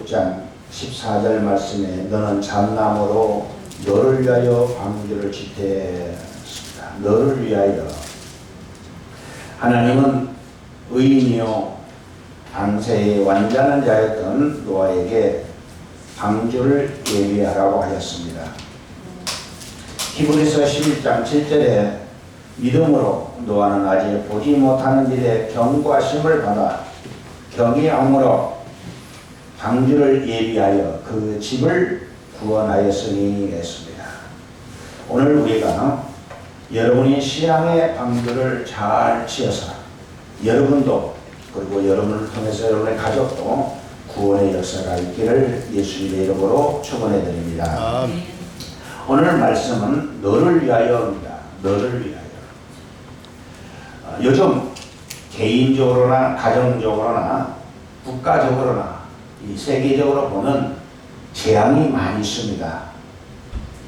6장 14절 말씀에 너는 참나무로 너를 위하여 방주를 지태했습니다. 너를 위하여. 하나님은 의인이요 당세의 완전한 자였던 노아에게 방주를 예비하라고 하였습니다. 히브리서 11장 7절에 믿음으로 노아는 아직 보지 못하는 일에 경고하심을 받아 경외함으로 방주를 예비하여 그 집을 구원하였으니 했습니다. 오늘 우리가 여러분이 신앙의 방주를 잘 지어서 여러분도 그리고 여러분을 통해서 여러분의 가족도 구원의 역사가 있기를 예수님의 이름으로 축원해 드립니다. 오늘 말씀은 너를 위하여입니다. 너를 위하여. 요즘 개인적으로나 가정적으로나 국가적으로나 이 세계적으로 보면 재앙이 많이 있습니다.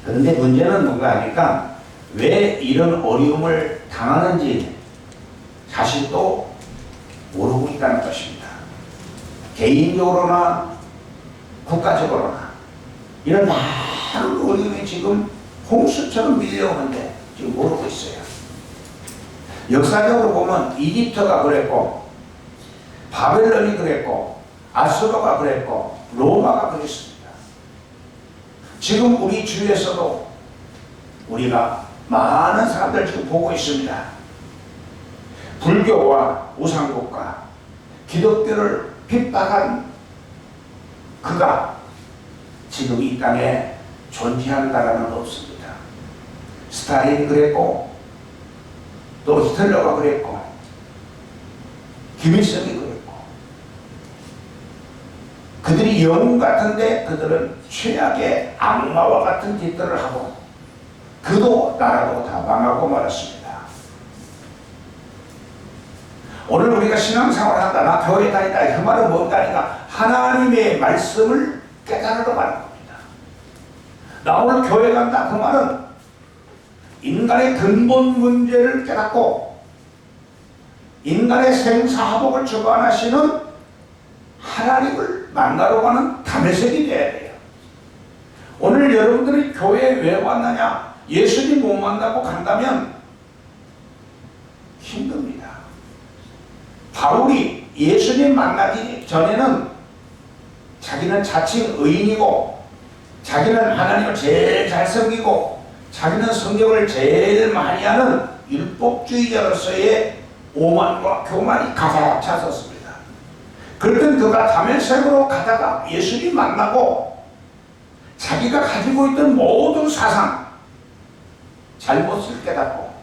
그런데 문제는 뭔가 하니까 왜 이런 어려움을 당하는지 자신도 모르고 있다는 것입니다. 개인적으로나 국가적으로나 이런 많은 어려움이 지금 홍수처럼 밀려오는데 지금 모르고 있어요. 역사적으로 보면 이집트가 그랬고 바벨론이 그랬고 아수르가 그랬고 로마가 그랬습니다. 지금 우리 주위에서도 우리가 많은 사람들 지금 보고 있습니다. 불교와 우상국가 기독교를 핍박한 그가 지금 이 땅에 존재하는 나라는 없습니다. 스탈린이 그랬고 또 히틀러가 그랬고 김일성이 그랬고 그들이 영웅 같은데 그들은 최악의 악마와 같은 짓들을 하고 그도 나라도 다 망하고 말았습니다. 오늘 우리가 신앙생활을 한다, 나 교회 다닌다, 그 말은 뭔가 하니까 하나님의 말씀을 깨달으러 가는 겁니다. 나 오늘 교회 간다, 그 말은 인간의 근본 문제를 깨닫고 인간의 생사화복을 주관하시는 하나님을 만나러 가는 담에색이 되어야 돼요. 오늘 여러분들이 교회에 왜 왔느냐? 예수님 못 만나고 간다면 힘듭니다. 바울이 예수님 만나기 전에는 자기는 자칭 의인이고 자기는 하나님을 제일 잘 섬기고 자기는 성경을 제일 많이 하는 율법주의자로서의 오만과 교만이 가득 찼었습니다. 그랬던 그가 다메섹으로 가다가 예수님 만나고 자기가 가지고 있던 모든 사상 잘못을 깨닫고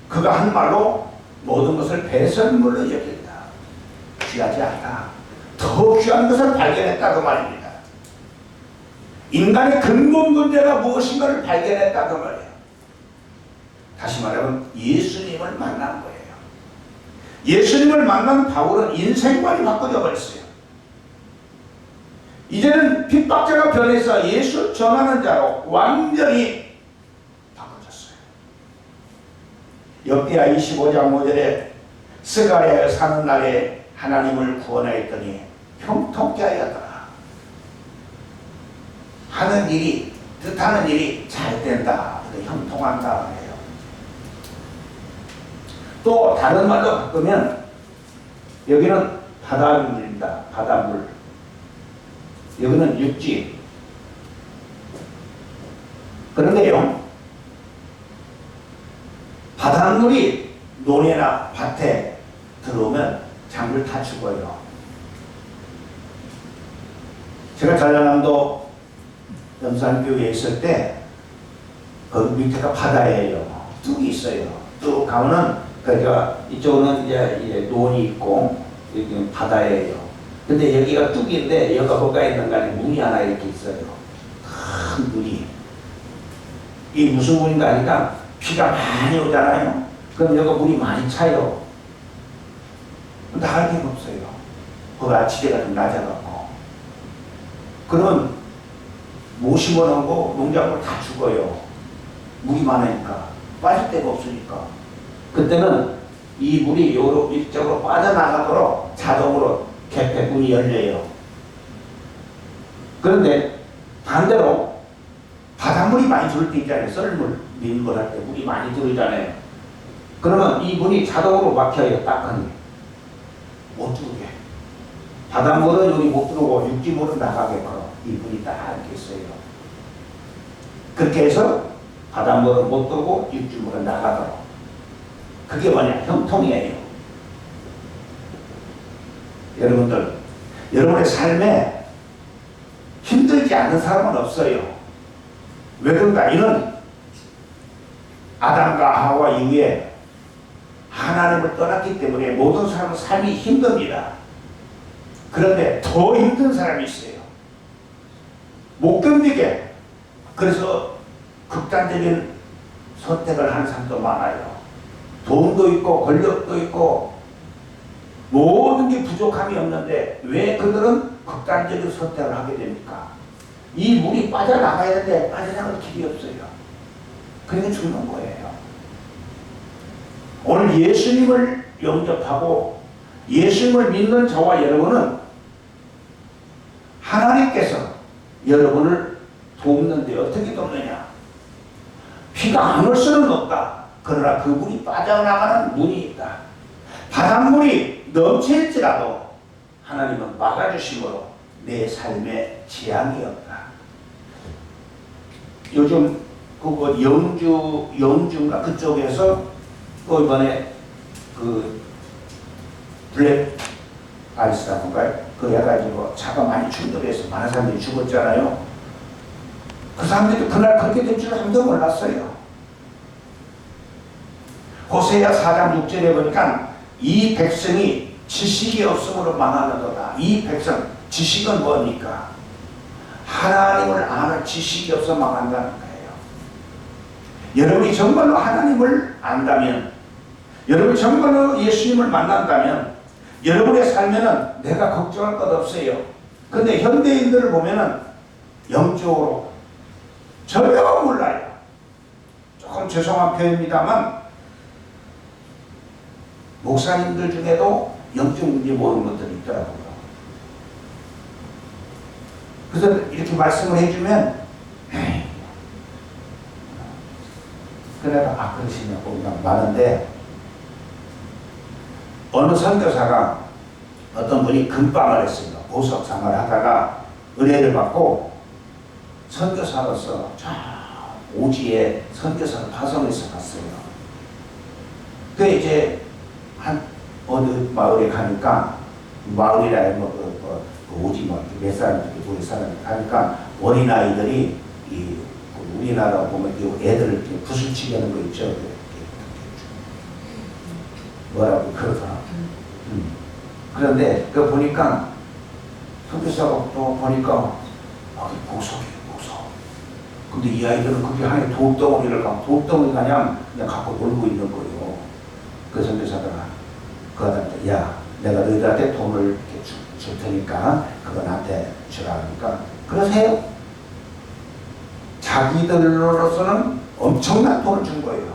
그가 한 말로 모든 것을 배설물로 여긴다. 귀하지 않다. 더 귀한 것을 발견했다 그 말입니다. 인간의 근본 문제가 무엇인가를 발견했다 그 말이에요. 다시 말하면 예수님을 만난 거예요. 예수님을 만난 바울은 인생관이 바꿔져 버렸어요. 이제는 핍박자가 변해서 예수 전하는 자로 완전히 바꿔졌어요. 욥기야 25장 5절에 스가랴에 사는 날에 하나님을 구원하였더니 형통케 하였더라. 하는 일이 뜻하는 일이 잘 된다. 형통한다 해요. 또 다른 말로 바꾸면 여기는 바닷물입니다. 바닷물. 여기는 육지. 그런데요, 바닷물이 논에나 밭에 들어오면 작물 다 죽어요. 제가 전라남도 염산교회에 있을 때 거기 밑에가 바다예요. 뚝이 있어요. 뚝 가면은 그러니까 이쪽은 이제 논이 있고 여기는 바다예요. 근데 여기가 뚝인데 여기가 뭐가 있는가 하니 문이 하나 이렇게 있어요. 큰 문이. 이 무슨 문인가 하니까 비가 많이 오잖아요. 그럼 여기가 물이 많이 차요. 나갈 데가 없어요. 거기 아치대가 좀 낮아갖고. 그러면 못 심어놓은 거 농작물 다 죽어요. 물이 많으니까. 빠질 데가 없으니까. 그때는 이 물이 이쪽으로 빠져나가도록 자동으로 개폐 문이 열려요. 그런데 반대로 바닷물이 많이 들을 때 있잖아요. 썰물, 민물 할 때 물이 많이 들어오잖아요. 그러면 이 문이 자동으로 막혀요. 딱하니 못 들어오게. 바닷물은 여기 못 들어오고 육지물은 나가게끔 이 문이 딱 이렇게 있어요. 그렇게 해서 바닷물은 못 들어오고 육지물은 나가도록. 그게 뭐냐? 형통이에요. 여러분들, 여러분의 삶에 힘들지 않은 사람은 없어요. 왜 그런가? 이는 아담과 하와 이후에 하나님을 떠났기 때문에 모든 사람은 삶이 힘듭니다. 그런데 더 힘든 사람이 있어요. 못 견디게. 그래서 극단적인 선택을 하는 사람도 많아요. 돈도 있고 권력도 있고 모든 게 부족함이 없는데 왜 그들은 극단적인 선택을 하게 됩니까? 이 물이 빠져나가야 되는데 빠져나갈 길이 없어요. 그러니까 죽는 거예요. 오늘 예수님을 영접하고 예수님을 믿는 저와 여러분은 하나님께서 여러분을 돕는데 어떻게 돕느냐? 비가 안 올 수는 없다. 그러나 그 물이 빠져나가는 문이 있다. 바닷물이 넘칠지라도 하나님은 막아주심으로 내 삶에 재앙이 없다. 요즘 그거 영주인가 그쪽에서 또 이번에 그 블랙 아이스라던가요? 그거 해가지고 차가 많이 충돌해서 많은 사람들이 죽었잖아요. 그 사람들이 그날 그렇게 될 줄 아무도 몰랐어요. 호세야 4장 6절에 보니까 이 백성이 지식이 없음으로 망하는도다. 이 백성, 지식은 뭡니까? 하나님을 아는 지식이 없어 망한다는 거예요. 여러분이 정말로 하나님을 안다면, 여러분이 정말로 예수님을 만난다면 여러분의 삶에는 내가 걱정할 것 없어요. 근데 현대인들을 보면은 영적으로 전혀 몰라요. 조금 죄송한 표현입니다만 목사님들 중에도 영적 문제 모르는 것들이 있더라고요. 그래서 이렇게 말씀을 해주면 그래도 그러시냐고 그냥 많은데 어느 선교사가 어떤 분이 금방을 했습니다. 보석상을 하다가 은혜를 받고 선교사로서 저 오지에 선교사를 파송해서 갔어요. 그 이제 한 어느 마을에 가니까 마을이라 오지 몇 사람 우리 사람이 가니까 어린 아이들이 이 우리나라 보면 애들을 구슬치게 하는 거 있죠. 뭐라고 그러더라. 그런데 그 보니까 선교사가 또 보니까 보석이에요, 보석. 근데 이 아이들은 그게 하나의 돌덩어리를 돌덩어리 그냥 갖고 놀고 있는 거예요. 그 선교사가 그 아들한테 야 내가 너희들한테 돈을 이렇게 줄 테니까 그거 나한테 주라 하니까 그러세요. 자기들로서는 엄청난 돈을 준 거예요.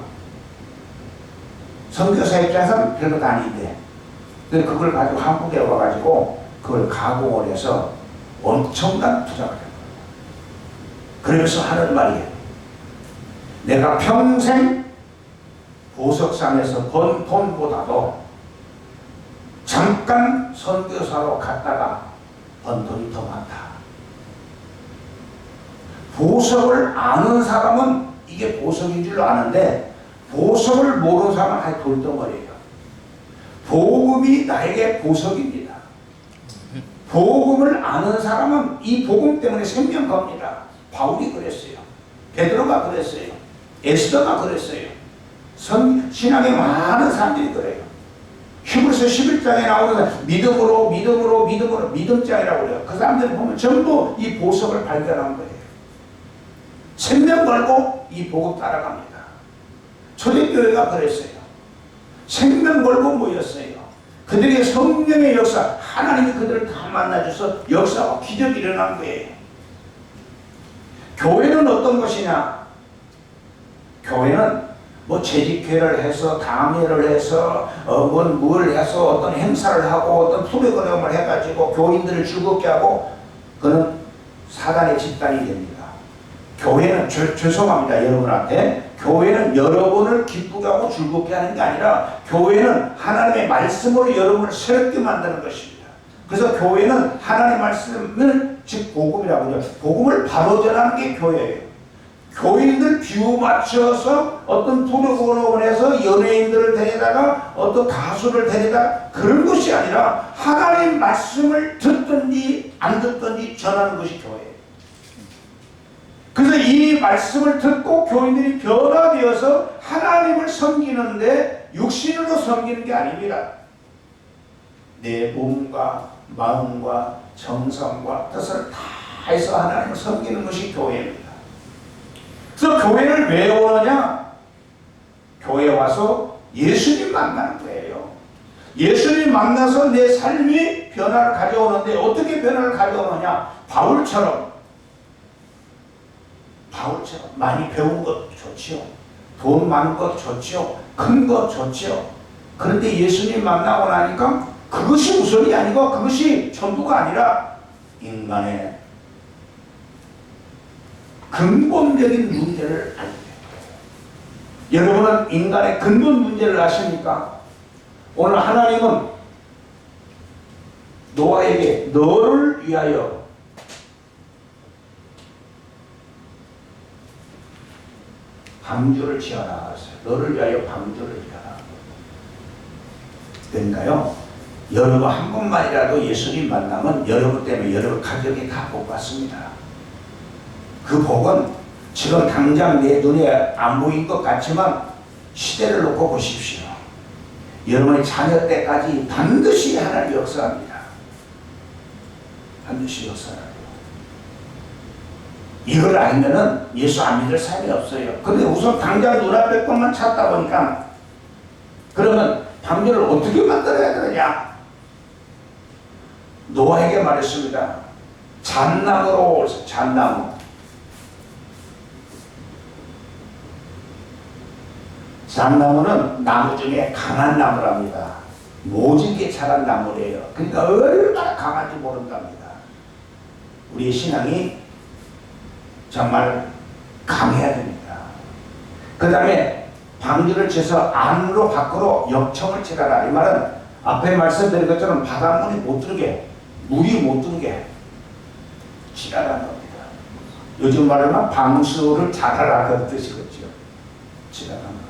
선교사 입장에서는 별것 아닌데 그걸 가지고 한국에 와가지고 그걸 가공을 해서 엄청난 투자를 한 거예요. 그러면서 하는 말이에요. 내가 평생 보석상에서 번 돈보다도 잠깐 선교사로 갔다가 번 돈이 더 많다. 보석을 아는 사람은 이게 보석인 줄로 아는데 보석을 모르는 사람은 아예 돌덩어리예요. 복음이 나에게 보석입니다. 복음을 아는 사람은 이 복음 때문에 생명 겁니다. 바울이 그랬어요. 베드로가 그랬어요. 에스더가 그랬어요. 신앙의 많은 사람들이 그래요. 히브리서 11장에 나오는 믿음으로 믿음장이라고 그래요. 그 사람들 보면 전부 이 보석을 발견한 거예요. 생명 걸고 이 복음 따라갑니다. 초대교회가 그랬어요. 생명 걸고 모였어요. 그들의 성령의 역사, 하나님이 그들을 다 만나줘서 역사와 기적이 일어난 거예요. 교회는 어떤 것이냐? 교회는 뭐 재직회를 해서 당회를 해서 뭘 해서 어떤 행사를 하고 어떤 프로그램을 해가지고 교인들을 즐겁게 하고 그는 사단의 집단이 됩니다. 교회는 죄송합니다 여러분한테, 교회는 여러분을 기쁘게 하고 즐겁게 하는 게 아니라 교회는 하나님의 말씀으로 여러분을 새롭게 만드는 것입니다. 그래서 교회는 하나님의 말씀을, 즉 복음이라고 하죠. 복음을 바로 전하는 게 교회예요. 교인들 비유 맞춰서 어떤 프로그램에서 연예인들을 데려다가 어떤 가수를 데려다 그런 것이 아니라 하나님 말씀을 듣든지 안 듣든지 전하는 것이 교회예요. 그래서 이 말씀을 듣고 교인들이 변화되어서 하나님을 섬기는데 육신으로 섬기는 게 아닙니다. 내 몸과 마음과 정성과 뜻을 다해서 하나님을 섬기는 것이 교회입니다. 그래서 교회를 왜 오느냐? 교회 와서 예수님 만나는 거예요. 예수님 만나서 내 삶이 변화를 가져오는데 어떻게 변화를 가져오느냐? 바울처럼 많이 배운 것 좋지요. 돈 많은 것 좋지요. 큰 것 좋지요. 그런데 예수님 만나고 나니까 그것이 우선이 아니고 그것이 전부가 아니라 인간의 근본적인 문제를 알게 됩니다. 여러분은 인간의 근본 문제를 아십니까? 오늘 하나님은 노아에게 너를 위하여 방주를 지어라 하셨어요. 너를 위하여 방주를 지어라. 그러니까요, 여러분 한 번만이라도 예수님 만나면 여러분 때문에 여러분 가정이 다 복 받습니다. 그 복은 지금 당장 내 눈에 안 보인 것 같지만 시대를 놓고 보십시오. 여러분의 자녀 때까지 반드시 하나님 역사합니다. 반드시 역사합니다. 이걸 알면은 예수 안 믿을 사람이 없어요. 근데 우선 당장 눈앞에 것만 찾다 보니까 그러면 방주를 어떻게 만들어야 되느냐? 노아에게 말했습니다. 잣나무로 잣나무. 잣나무는 나무 중에 강한 나무랍니다. 모질게 자란 나무래요. 그러니까 얼마나 강한지 모른답니다. 우리의 신앙이 정말 강해야 됩니다. 그 다음에 방주를 쳐서 안으로 밖으로 역청을 치라라. 이 말은 앞에 말씀드린 것처럼 바닷물이 못 들게, 물이 못 들게 치라라는 겁니다. 요즘 말하면 방수를 잘하라 그 뜻이겠죠. 치라라는 겁니다.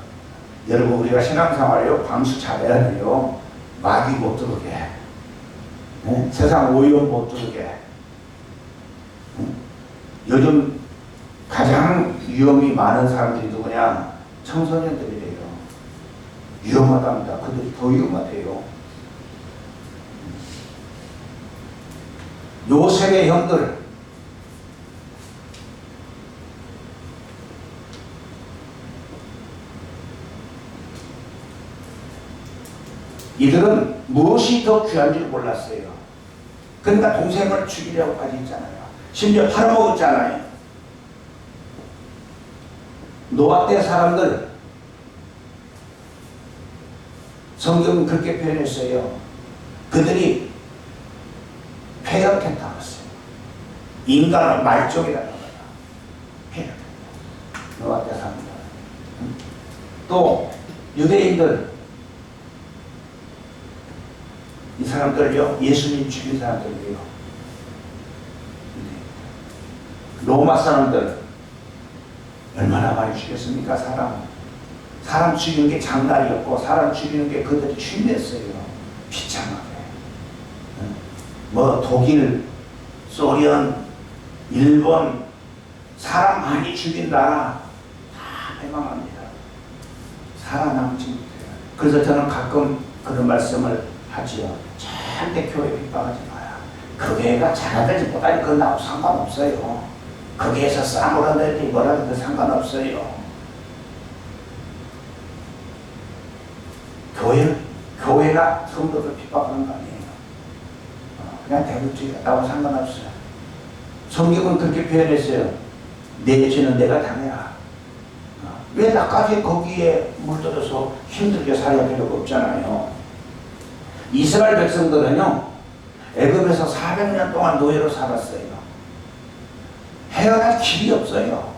여러분 우리가 신앙생활에요 방수 잘해야 돼요. 마귀 못 들게, 네? 세상 오염 못 들게. 요즘 가장 위험이 많은 사람들이 누구냐? 청소년들이래요. 위험하답니다. 그들이 더 위험하대요. 요셉의 형들, 이들은 무엇이 더 귀한 줄 몰랐어요. 그러니까 동생을 죽이려고까지 했잖아요. 심지어 팔아먹었잖아요. 노아 때 사람들, 성경은 그렇게 표현했어요. 그들이 폐역했다고 했어요. 인간은 말종이라는 거야. 폐역했다. 노아 때 사람들. 또 유대인들, 이 사람들요 예수님 죽인 사람들이에요. 로마 사람들 얼마나 많이 죽였습니까? 사람 죽이는 게 장난이었고 사람 죽이는 게 그들이 취미였어요. 비참하게. 뭐 독일, 소련, 일본 사람 많이 죽인다. 다 해방합니다. 살아남지 못해요. 그래서 저는 가끔 그런 말씀을 하지요. 절대 교회 핍박하지 마라. 그 교회가 잘하든지 못하든지 그건 나하고 상관없어요. 거기에서 싸움을 하든지 뭐라든지 상관없어요. 교회가 성도를 핍박하는 거 아니에요. 그냥 대국주의가 나하고 상관없어요. 성경은 그렇게 표현했어요. 내 죄는 내가 당해라. 왜 나까지 거기에 물들어서 힘들게 살아야 필요가 없잖아요. 이스라엘 백성들은요 애굽에서 400년 동안 노예로 살았어요. 헤어날 길이 없어요.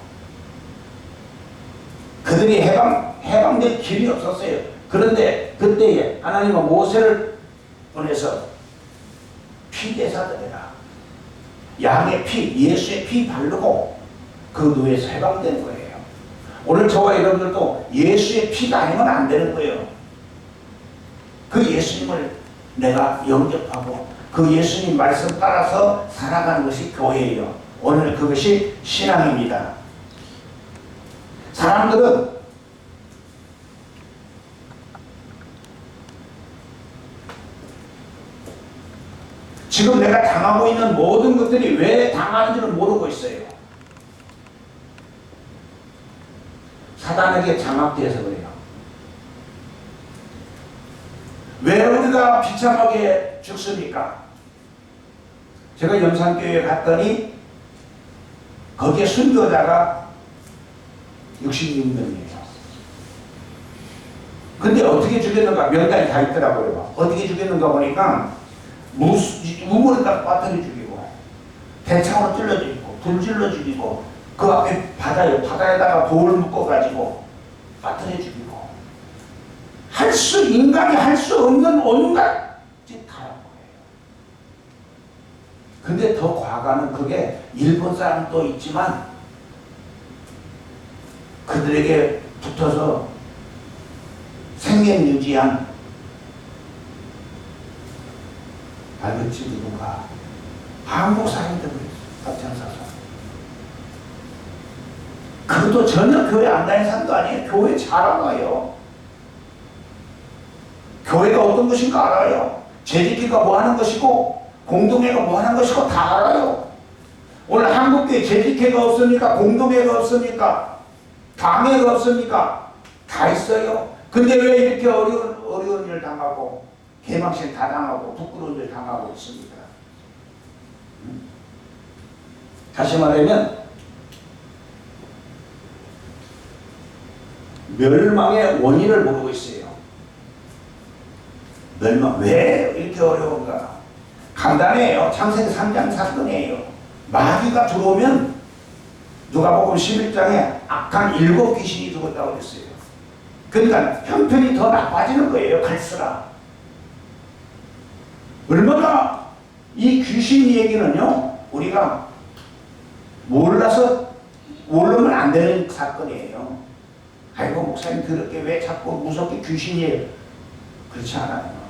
그들이 해방될 길이 없었어요. 그런데 그때에 하나님은 모세를 보내서 피대사들이라 양의 피, 예수의 피 바르고 그 누에서 해방된 거예요. 오늘 저와 여러분들도 예수의 피가 아니면 안 되는 거예요. 그 예수님을 내가 영접하고 그 예수님 말씀 따라서 살아가는 것이 교회예요. 오늘 그것이 신앙입니다. 사람들은 지금 내가 당하고 있는 모든 것들이 왜 당하는지를 모르고 있어요. 사단에게 장악돼서 그래요. 왜 우리가 비참하게 죽습니까? 제가 염산교회에 갔더니 거기에 순교자가 66명이에요. 근데 어떻게 죽였는가? 명단이 다 있더라고요. 어떻게 죽였는가 보니까 우물에다 빠뜨려 죽이고 대창으로 찔러 죽이고 불질러 죽이고 그 앞에 바다에다가 돌을 묶어가지고 빠뜨려 죽이고 인간이 할 수 없는 온갖 짓 다 한 거예요. 근데 더 과거는 그게 일본 사람도 있지만 그들에게 붙어서 생명 유지한 알겠지 누군가 한국 사람들이 앞장서서 그것도 전혀 교회 안 다니는 사람도 아니에요. 교회 잘 알아요. 교회가 어떤 것인가 알아요. 재직기가 뭐 하는 것이고 공동회가 뭐 하는 것이고 다 알아요. 오늘 한국교회 재직회가 없습니까? 공동회가 없습니까? 당회가 없습니까? 다 있어요. 근데 왜 이렇게 어려운 일 당하고 개망신 다 당하고 부끄러운 일 당하고 있습니까? 다시 말하면 멸망의 원인을 모르고 있어요. 멸망 왜 이렇게 어려운가? 간단해요. 창세기 3장 사건이에요. 마귀가 들어오면 누가복음 11장에 악한 7 귀신이 죽었다고 그랬어요. 그러니까 형편이 더 나빠지는 거예요. 갈수록. 얼마나 이 귀신 얘기는요 우리가 모르면 안 되는 사건이에요. 아이고 목사님 그렇게 왜 자꾸 무섭게 귀신이에요? 그렇지 않아요.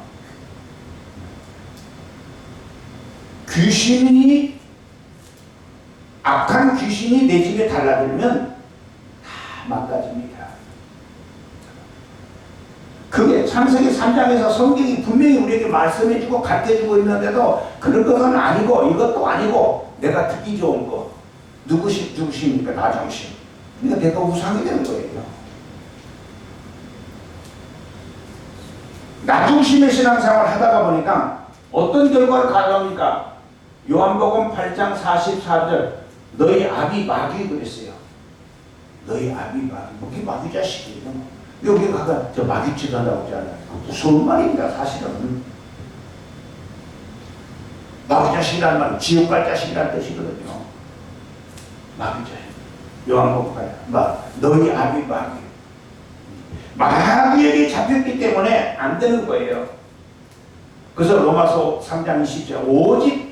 악한 귀신이 내 집에 달라들면 다 망가집니다. 그게 창세기 3장에서 성경이 분명히 우리에게 말씀해주고 가르쳐주고 있는데도 그런 것은 아니고 이것도 아니고 내가 듣기 좋은 거 누구십니까? 나정신. 그러니까 내가 우상이 되는 거예요. 나중심의 신앙생활을 하다가 보니까 어떤 결과를 가져옵니까? 요한복음 8장 44절 너희 아비 마귀 그랬어요. 너희 아비 마귀. 그게 마귀 자식이에요. 여기 가가 저 마귀짓 한다고 하잖아요. 무서운 말입니다. 사실은. 마귀 자식이라는 말은 지옥 갈 자식이라는 뜻이거든요. 마귀 자식. 요한복음 8장 너희 아비 마귀. 마귀에게 잡혔기 때문에 안 되는 거예요. 그래서 로마서 3장 20절 오직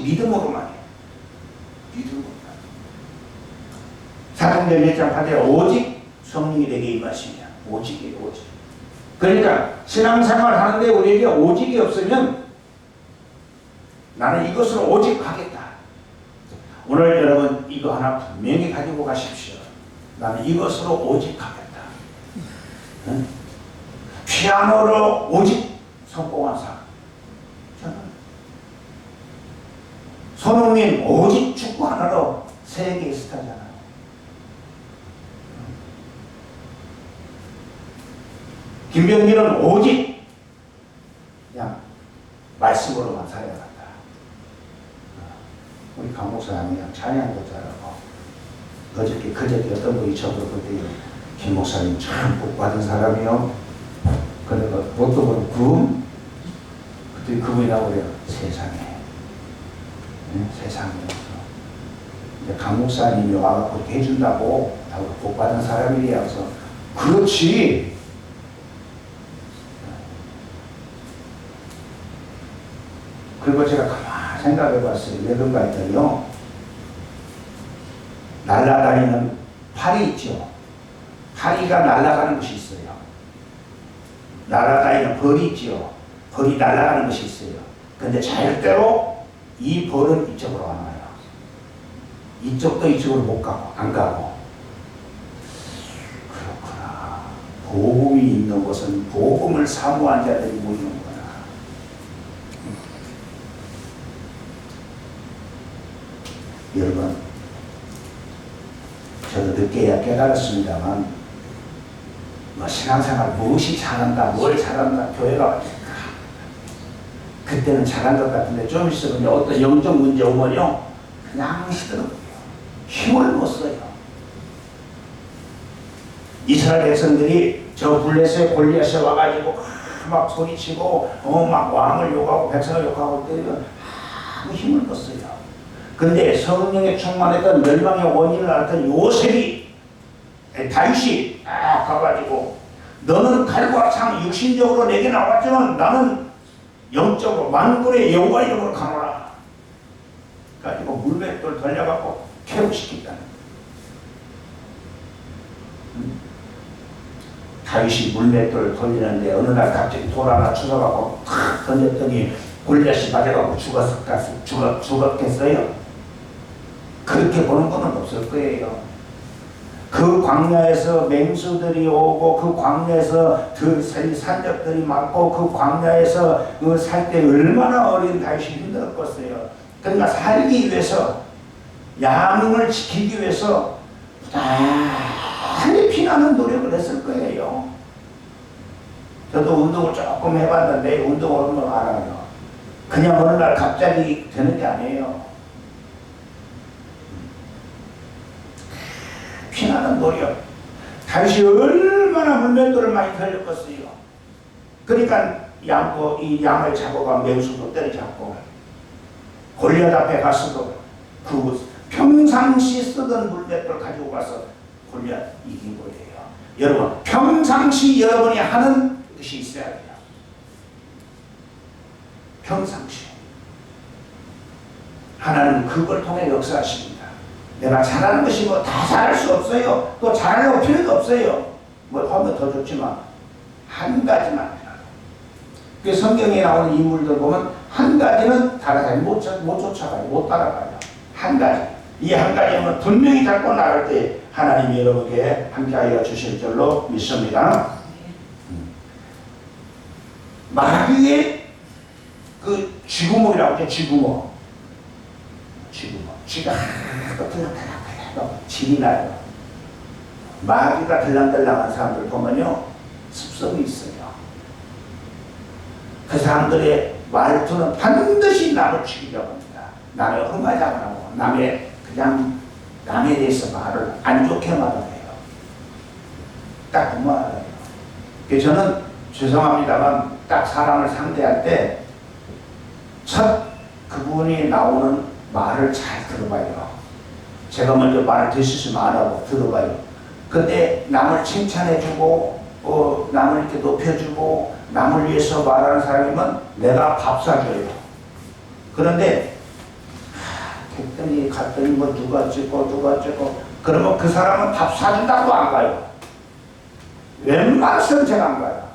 믿음으로만 해요. 믿음으로만. 사도행전 1장 8절 오직 성령이 내게 임하시냐. 오직이에요. 오직. 그러니까 신앙생활 하는데 우리에게 오직이 없으면 나는 이것으로 오직 하겠다. 오늘 여러분 이거 하나 분명히 가지고 가십시오. 나는 이것으로 오직 하겠다. 응? 피아노로 오직 성공한 사람. 손흥민 오직 축구 하나로 세계 스타잖아요. 김병기는 오직 그냥 말씀으로만 살아갔다. 우리 강 목사님 그냥 찬양도 잘하고 그저께 어떤 분이 저도 그때 김 목사님 참 복 받은 사람이요. 그래서 보통은 그때 그랬더니 그분이라고 그래요. 세상에. 네? 세상에. 강 목사님이 와갖고 이렇게 해준다고 복 받은 사람이래요. 그래서 그렇지. 그리고 제가 가만히 생각해 봤어요. 왜 그런가 했더니요. 날아다니는 파리 있죠. 파리가 날아가는 것이 있어요. 날아다니는 벌이 있죠. 벌이 날아가는 것이 있어요. 근데 절대로 이 벌은 이쪽으로 안 와요. 이쪽도 이쪽으로 못 가고, 안 가고. 그렇구나. 복음이 있는 곳은 복음을 사모한 자들이 모이는구나. 여러분, 저도 늦게야 깨달았습니다만, 뭐 신앙생활 무엇이 잘한다, 뭘 잘한다, 교회가 그때는 잘한 것 같은데 좀 있으면 어떤 영적 문제 오면요, 그냥 시들어요. 힘을 못 써요. 이스라엘 백성들이 저 블레셋 골리앗에 와가지고 막 소리치고 막 왕을 욕하고 백성을 욕하고 때리면 아무 힘을 못 써요. 근데 성령에 충만했던 멸망의 원인을 알았던 요셉이 다윗이 딱 가가지고 너는 칼과 창 육신적으로 내게 나왔지만 나는 영적으로 만군의 여호와 이름으로 가노라. 가지고 물맷돌 돌려갖고 퇴로시킨다는 다윗이 물맷돌을 돌리는데 어느 날 갑자기 돌 하나 주워갖고 탁 던졌더니 골리앗이 맞아갖고 죽었겠어요? 그렇게 보는 건 없을 거예요. 그 광야에서 맹수들이 오고 그 광야에서 그 산적들이 많고 그 광야에서 살 때 얼마나 어린 다윗이 힘들었겠어요. 그러니까 살기 위해서 양을 지키기 위해서 많이 피나는 노력을 했을 거예요. 저도 운동을 조금 해봤는데 운동을 하는 걸 알아요. 그냥 어느 날 갑자기 되는 게 아니에요. 피나는 노력. 다윗이 얼마나 물맷돌을 많이 걸렸겠어요. 그러니까 이 양을 잡아가 맹수도 때려잡고 골리앗 앞에 가서도 그 평상시 쓰던 물맷돌 가지고 가서 골리앗 이긴 거예요. 여러분, 평상시 여러분이 하는 것이 있어야 돼요. 평상시. 하나님은 그걸 통해 역사하십니다. 내가 잘하는 것이 뭐 다 잘할 수 없어요. 또 잘하려고 필요도 없어요. 뭐 하면 더 좋지만 한 가지만 해라. 그 성경에 나오는 인물들 보면 한 가지는 다른 사람이 못 쫓아가요. 못 따라가요. 한 가지. 이 한 가지는 분명히 잡고 나갈 때 하나님이 여러분께 함께하여 주실 줄로 믿습니다. 마귀의 그 쥐구멍이라고 하죠. 쥐구멍. 쥐가 들락들락 질이 나요. 마귀가 들락들락한 사람들 보면요, 습성이 있어요. 그 사람들의 말투는 반드시 남을 죽이려고 합니다. 남의 흠하자고 하고 남에 대해서 말을 안 좋게 말을 해요. 딱 그 말을 해요. 그래서 저는 죄송합니다만 딱 사람을 상대할 때 첫 그분이 나오는 말을 잘 들어봐요. 제가 먼저 말을 드시지 말라고 들어봐요. 근데 남을 칭찬해주고 남을 이렇게 높여주고 남을 위해서 말하는 사람이면 내가 밥 사줘요. 그런데 갔더니 뭐 누가 찍고 그러면 그 사람은 밥 사준다고 안 가요. 웬만해서는 제가 안 가요.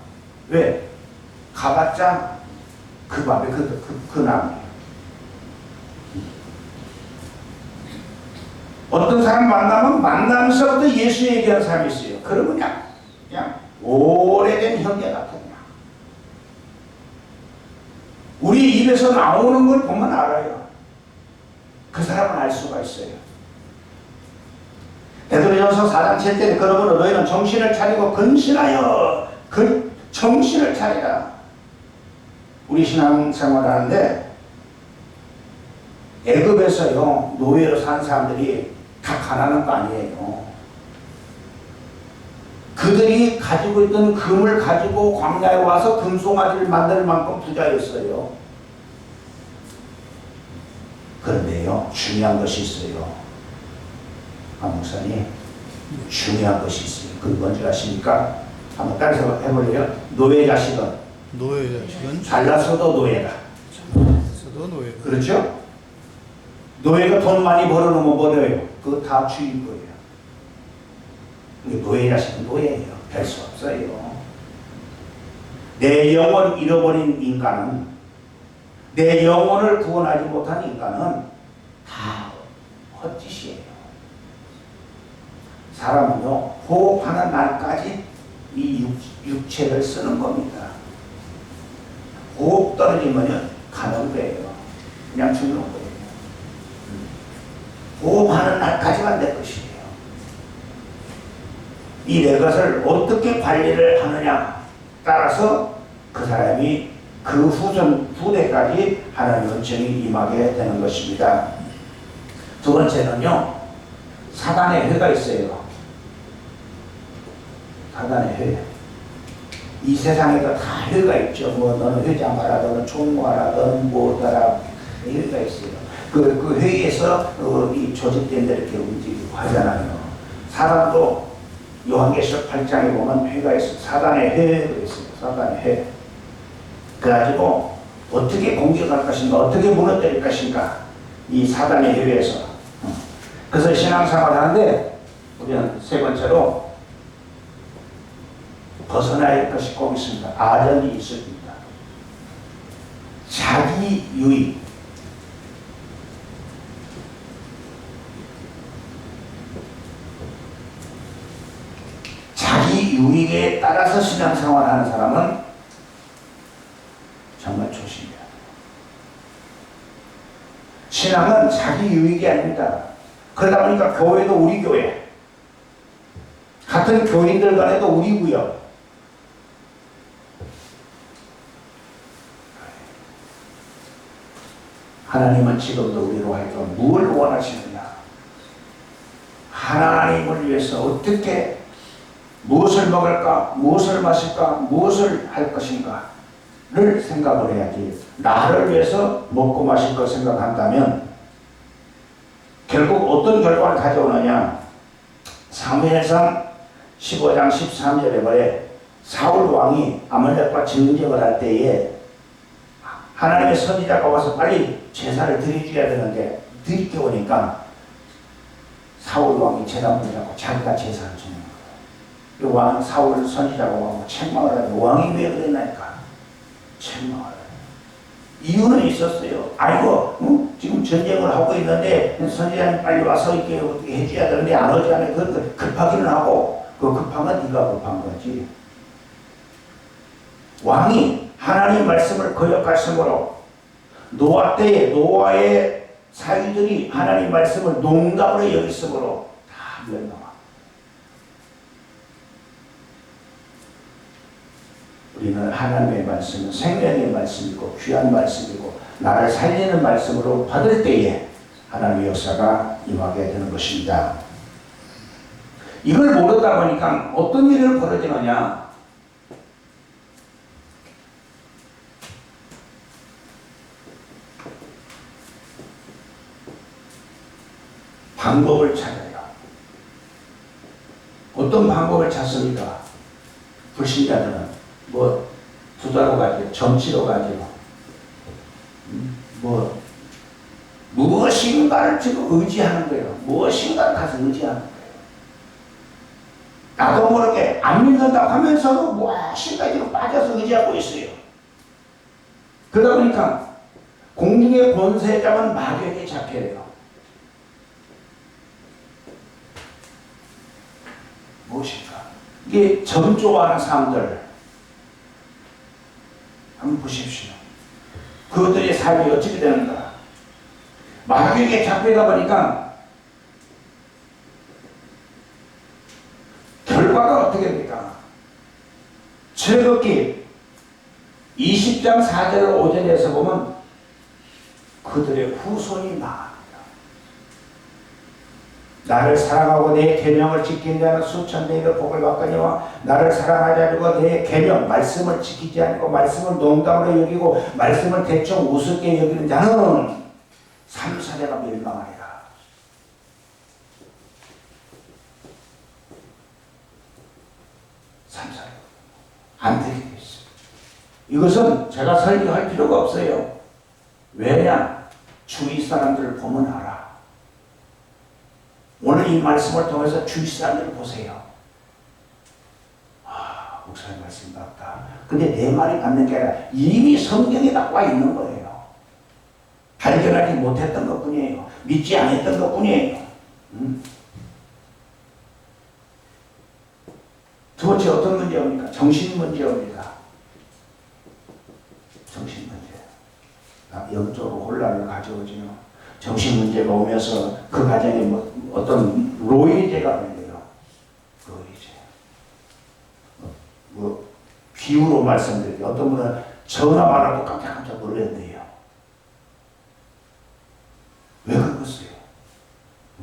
왜? 가봤자 그 밥에 그 남이에요. 어떤 사람 만나면 만나면서부터 예수 얘기하는 사람이 있어요. 그러면 그냥 오래된 형제 같은 거. 우리 입에서 나오는 걸 보면 알아요. 그 사람은 알 수가 있어요. 베드로전서 4장 7절에 그러므로 너희는 정신을 차리고 근신하여 정신을 차리라. 우리 신앙생활을 하는데 애굽에서요 노예로 산 사람들이 다 가난한 거 아니에요. 그들이 가지고 있던 금을 가지고 광야에 와서 금송아지를 만들 만큼 부자였어요. 그런데요, 중요한 것이 있어요. 아, 목사님, 중요한 것이 있어요. 그건 뭔지 아십니까? 한번 따라서 해볼래요? 노예 자식은 잘났어도 노예다. 그렇죠? 노예가 돈 많이 벌어놓으면 뭐래요? 그거 다 주인 거예요. 노예 자식은 노예예요. 별 수 없어요. 내 영혼을 잃어버린 인간은, 내 영혼을 구원하지 못한 인간은 다 헛짓이에요. 사람은요, 호흡하는 날까지 이 육체를 쓰는 겁니다. 호흡 떨어지면 가는 거예요. 그냥 죽는 거예요. 호흡하는 날까지만 내 것이에요. 이 내 것을 어떻게 관리를 하느냐 따라서 그 사람이 그 후대까지 하나님의 은총이 임하게 되는 것입니다. 두 번째는요, 사단의 회가 있어요. 사단의 회. 이 세상에도 다 회가 있죠. 뭐 너는 회장하라, 너는 총무하라, 너는 뭐하라, 회가 있어요. 그 회의에서 이 조직된 데 이렇게 움직이고 하잖아요. 사단도 요한계시록 8장에 보면 회가 있어요. 사단의 회가 있어요. 사단의 회. 그래가지고 어떻게 공격할 것인가, 어떻게 무너뜨릴 것인가, 이 사단의 회에서. 그래서 신앙생활을 하는데 우리는 세 번째로 벗어나야 할 것이 꼭 있습니다. 아전이 있습니다. 자기 유익. 자기 유익에 따라서 신앙생활을 하는 사람은 정말 조심해야 돼요. 신앙은 자기 유익이 아닙니다. 그러다 보니까 교회도 우리 교회, 같은 교인들 간에도 우리고요. 하나님은 지금도 우리로 하여금 무엇을 원하시느냐, 하나님을 위해서 어떻게, 무엇을 먹을까, 무엇을 마실까, 무엇을 할 것인가를 생각을 해야지. 나를 위해서 먹고 마실 걸 생각한다면 결국 어떤 결과를 가져오느냐. 사무엘상 15장 13절에 보래 사울 왕이 아말렉과 전쟁을 할 때에 하나님의 선지자가 와서 빨리 제사를 드려줘야 되는데 늦게 오니까 사울 왕이 제단을 잡고 자기가 제사를 주는 거예요. 왕 사울 선지자가 와서 책망을 하고 왕이 왜 그랬나니까 책망을 해요. 이유는 있었어요. 아이고 지금 전쟁을 하고 있는데 선지자님 빨리 와서 이렇게 어떻게 해줘야 되는데 안 오지 않아요. 그 급하기는 하고 그 급한 건 네가 급한 거지. 왕이 하나님 말씀을 거역하심으로 노아 때에 노아의 사위들이 하나님 말씀을 농담으로 여겼으므로 다 멸망합니다. 우리는 하나님의 말씀은 생명의 말씀이고 귀한 말씀이고 나를 살리는 말씀으로 받을 때에 하나님의 역사가 임하게 되는 것입니다. 이걸 모르다 보니까 어떤 일이 벌어지느냐. 방법을 찾아요. 어떤 방법을 찾습니까? 불신자들은 뭐 투자로 가지고 정치로 가지고 뭐 무엇인가를 지금 의지하는 거예요. 무엇인가를 가서 의지하는 거예요. 나도 모르게 안 믿는다고 하면서도 무엇인가 지금 빠져서 의지하고 있어요. 그러다 보니까 공중의 권세자는 마귀에게 잡혀야 돼요. 무엇인가? 이게 점조하는 사람들 한번 보십시오. 그것들의 삶이 어떻게 되는가? 마귀에게 잡히다 보니까 결과가 어떻게 됩니까? 출애굽기 20장 4절을 5절에서 보면 그들의 후손이 망합니다. 나를 사랑하고 내 계명을 지킨 자는 수천 대의 복을 받거니와 나를 사랑하지 않고 내 계명 말씀을 지키지 않고 말씀을 농담으로 여기고 말씀을 대충 우습게 여기는 자는 3, 4대가 멸망하리라. 안 되게 돼 있어요. 이것은 제가 설교할 필요가 없어요. 왜냐? 주위 사람들을 보면 알아. 오늘 이 말씀을 통해서 주위 사람들을 보세요. 아, 목사님 말씀 맞다. 근데 내 말이 맞는 게 아니라 이미 성경에 나와 있는 거예요. 발견하지 못했던 것 뿐이에요. 믿지 않았던 것 뿐이에요. 두 번째 어떤 문제입니까? 정신 문제입니다. 정신 문제. 영적으로 혼란을 가져오지요. 정신 문제가 오면서 그 가정에 어떤 로이제가 걸려요. 로이제. 비유로 말씀드릴게요. 어떤 분은 전화만 하고 깜짝깜짝 놀란대요. 왜 그러겠어요?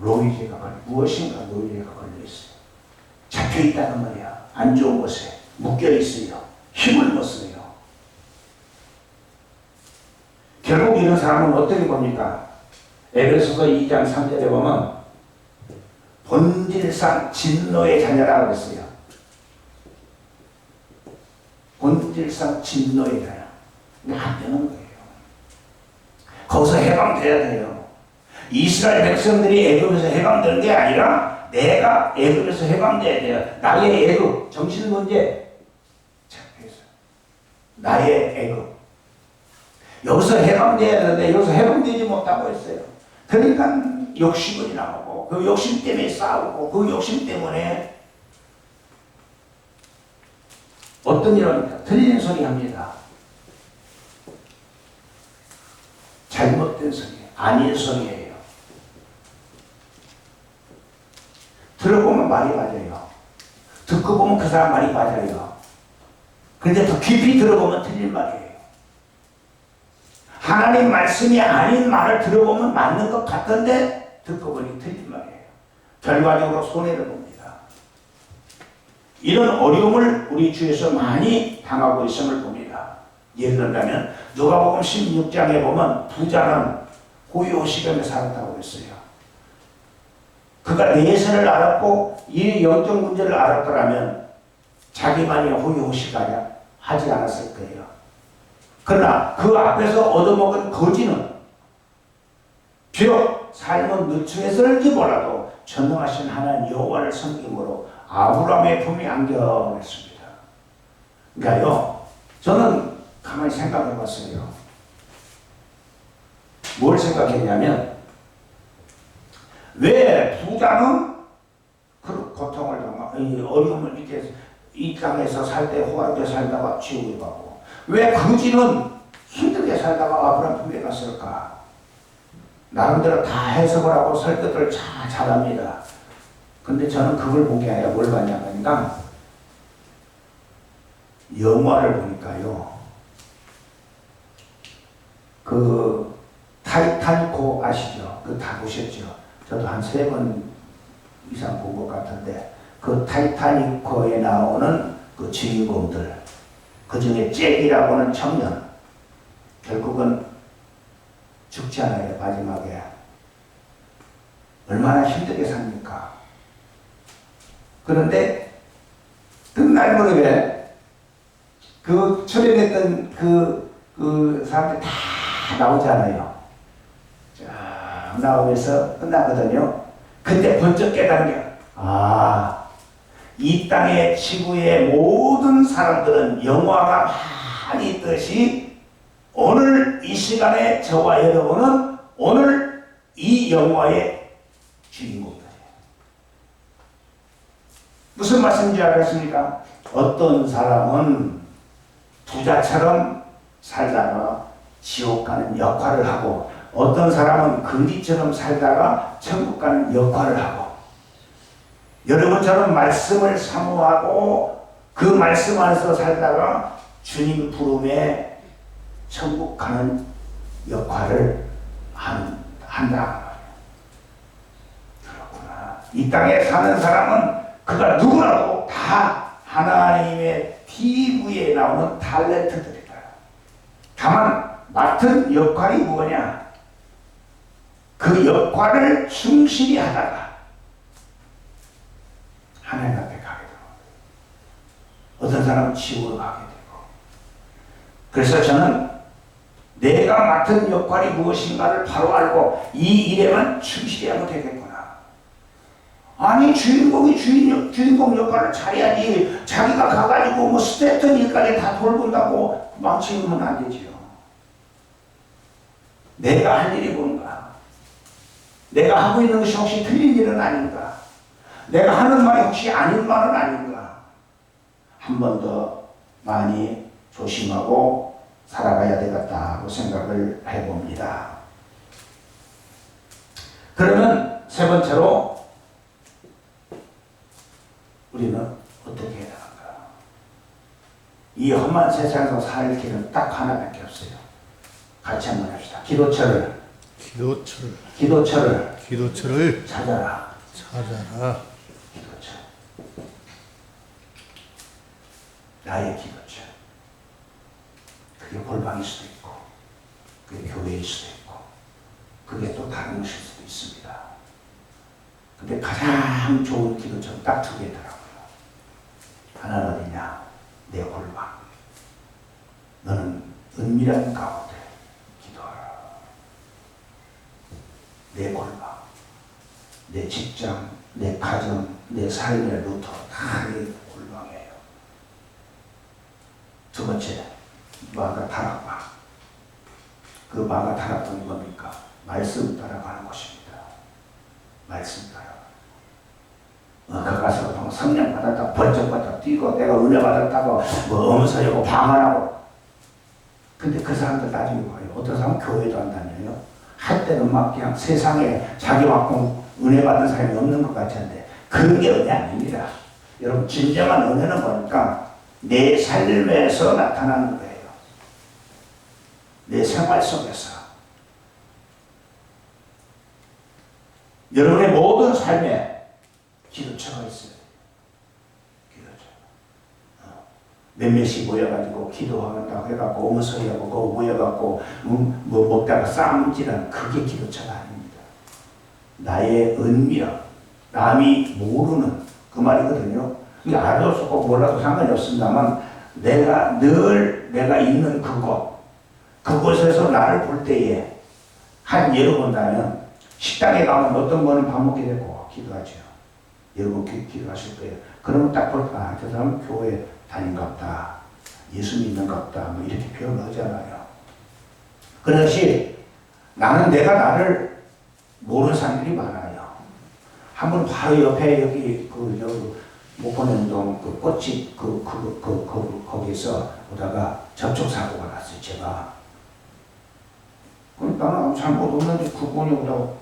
로이제가 무엇인가 로이제가 걸려있어요. 잡혀있다는 말이야. 안 좋은 곳에 묶여있어요. 힘을 못 써요. 결국 이런 사람은 어떻게 봅니까? 에베소서 2장 3절에 보면 본질상 진노의 자녀라고 했어요. 본질상 진노의 자녀. 근데 안 되는 거예요. 거기서 해방돼야 돼요. 이스라엘 백성들이 애굽에서 해방되는 게 아니라 내가 애굽에서 해방돼야 돼요. 나의 애굽, 정신 문제. 나의 애굽. 여기서 해방돼야 되는데 여기서 해방되지 못하고 있어요. 그러니까 욕심이 나오고 그 욕심 때문에 싸우고 그 욕심 때문에 어떤 일입니까? 틀린 소리 합니다. 잘못된 소리, 아닌 소리예요. 들어보면 말이 맞아요. 듣고 보면 그 사람 말이 맞아요. 그런데 더 깊이 들어보면 틀린 말이에요. 하나님 말씀이 아닌 말을 들어보면 맞는 것 같던데 듣고 보니 틀린 말이에요. 결과적으로 손해를 봅니다. 이런 어려움을 우리 주에서 많이 당하고 있음을 봅니다. 예를 들면 누가복음 16장에 보면 부자는 호요시경에 살았다고 했어요. 그가 내세를 알았고 이 영적 문제를 알았더라면 자기만이 호요시가냐 하지 않았을 거예요. 그러나 그 앞에서 얻어먹은 거지는 비록 삶은 누추했을지 몰라도 전능하신 하나님 여호와를 섬김으로 아브라함의 품이 안겨냈습니다. 그러니까요, 저는 가만히 생각해 봤어요. 뭘 생각했냐면, 왜 부자는 그 고통을 당하고 어려움을 이렇게 이 땅에서 살 때 호황에 살다가 지옥에 가고, 왜 거지는 힘들게 살다가 아브라함 품에 갔을까? 나름대로 다 해석을 하고 설득을 잘합니다. 근데 저는 그걸 본 게 아니라 뭘 봤냐면요, 영화를 보니까요, 그 타이타닉호 아시죠? 그 다 보셨죠? 저도 한 3번 이상 본 것 같은데, 그 타이타닉호에 나오는 그 주인공들, 그 중에 잭이라고 하는 청년, 결국은 죽지 않아요. 마지막에 얼마나 힘들게 삽니까? 그런데 끝날 무렵에 그 초련했던 그 사람들 다 나오잖아요. 쫙 나오면서 끝나거든요. 근데 번쩍 깨달은 게, 이 땅의 지구의 모든 사람들은 영화가 많이 있듯이 오늘 이 시간에 저와 여러분은 오늘 이 영화의 주인공들이에요. 무슨 말씀인지 알겠습니까? 어떤 사람은 부자처럼 살다가 지옥 가는 역할을 하고, 어떤 사람은 거지처럼 살다가 천국 가는 역할을 하고, 여러분처럼 말씀을 사모하고 그 말씀 안에서 살다가 주님 부름에 천국 가는 역할을 한다. 그렇구나. 이 땅에 사는 사람은 그가 누구라도 다 하나님의 TV에 나오는 탤런트들이다. 다만 맡은 역할이 뭐냐? 그 역할을 충실히 하다가 하나님 앞에 가게 되고, 어떤 사람은 지옥으로 가게 되고. 그래서 저는 내가 맡은 역할이 무엇인가를 바로 알고 이 일에만 충실히 하면 되겠구나. 아니, 주인공이 주인공 역할을 잘해야지. 자기가 가가지고 뭐 스태프턴 일까지 다 돌본다고 망치면 안 되지요. 내가 할 일이 뭔가? 내가 하고 있는 것이 혹시 틀린 일은 아닌가? 내가 하는 말이 혹시 아닌 말은 아닌가? 한 번 더 많이 조심하고 살아가야 되겠다고 생각을 해봅니다. 그러면 세 번째로 우리는 어떻게 해야 되는가? 이 험한 세상에서 살 길은 딱 하나밖에 없어요. 같이 한번 합시다. 기도처를 찾아라. 기도처. 나의 기도처. 그게 골방일 수도 있고, 그게 교회일 수도 있고, 그게 또 다른 것일 수도 있습니다. 근데 가장 좋은 기도처는 딱 두 개더라고요. 하나는 어디냐? 내 골방. 너는 은밀한 가운데 기도하라. 내 골방, 내 직장, 내 가정, 내 삶의 루터 다 내 골방이에요. 두 번째, 마가 다락방. 그 마가 다락방이 뭡니까? 말씀 따라가는 것입니다. 말씀 따라. 가서 성령 받았다, 번쩍 받았다, 뛰고 내가 은혜 받았다고 뭐 엄서하고 방언하고. 근데 그 사람들 나중에 봐요. 어떤 사람은 교회도 안 다녀요. 할 때는 막 그냥 세상에 자기만큼 은혜 받은 사람이 없는 것 같은데 그런 게 은혜 아닙니다. 여러분, 진정한 은혜는 뭐니까 내 삶에서 나타나는 거예요. 내 생활 속에서. 여러분의 모든 삶에 기도처가 있어요. 기도처. 몇몇이 모여가지고 기도한다고 해갖고 오물소리하고 그거 모여갖고 뭐 먹다가 싸움질하는 그게 기도처가 아닙니다. 나의 은밀한, 남이 모르는 그 말이거든요. 알아도 꼭 몰라도 상관이 없습니다만 내가 늘 내가 있는 그곳에서 나를 볼 때에 한 예로 본다면 식당에 가면 어떤 분은 밥 먹게 되고 기도하죠. 여러분 기도하실 거예요. 그러면 딱 볼까? 저 사람은 교회 다닌갑다. 예수 믿는갑다. 뭐 이렇게 표현하잖아요. 그것이 나는 내가 나를 모르는 사람들이 많아요. 한 번 바로 옆에 여기 목포연동 그 꽃집 거기서 오다가 접촉사고가 났어요. 제가. 그럼 나는 잘못 없는데 그분이 오다가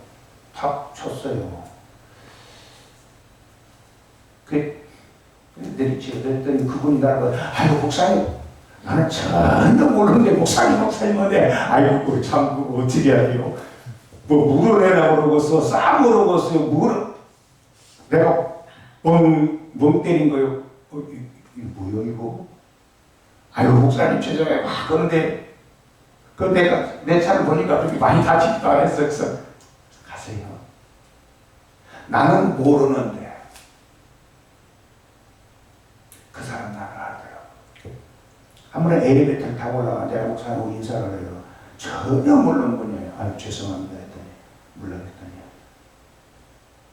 탁 쳤어요. 내리치고 그랬더니 그분이 나를 아이고 목사님, 나는 전혀 모르는데 목사님인데 아이고 참 그거 어떻게 하요? 뭐 물어내라 그러고서 싹 물어봤어요. 내가 멍 때린 거요. 이거 뭐야 이거? 아이고 목사님 죄송해요. 그런데 내가 내 차를 보니까 그렇게 많이 다치지도 않았어. 그래서 가세요. 나는 모르는데 그 사람 나를 알아요. 한 번에 엘리베이터를 타고 올라가는데 목사님하고 인사를 해요. 전혀 모르는 분이에요. 아유 죄송합니다 했더니 물러냈더니